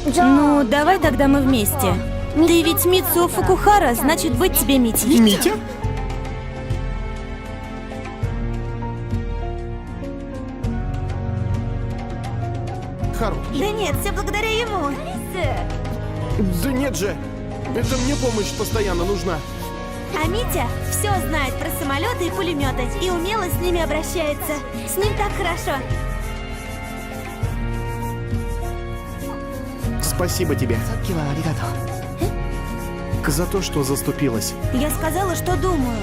Ну, давай тогда мы вместе. Ты ведь Митсуо Фукухара, значит быть тебе Митей. Митя? Хару. Да нет, все благодаря ему. Да нет же. Это мне помощь постоянно нужна. А Митя все знает про самолеты и пулеметы и умело с ними обращается. С ним так хорошо. Спасибо тебе за то, что заступилась. Я сказала, что думаю.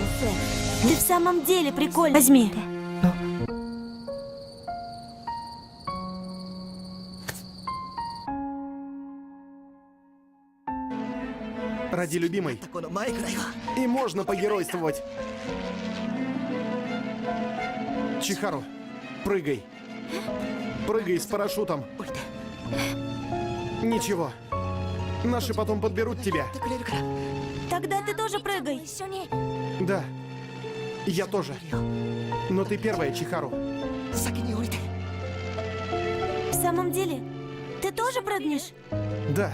Ты в самом деле прикольный. Возьми. Ради любимой. И можно погеройствовать. Чихару, прыгай. Прыгай с парашютом. Ничего. Наши потом подберут тебя. Тогда ты тоже прыгай. Да. Я тоже. Но ты первая, Чихару. В самом деле, ты тоже прыгнешь? Да.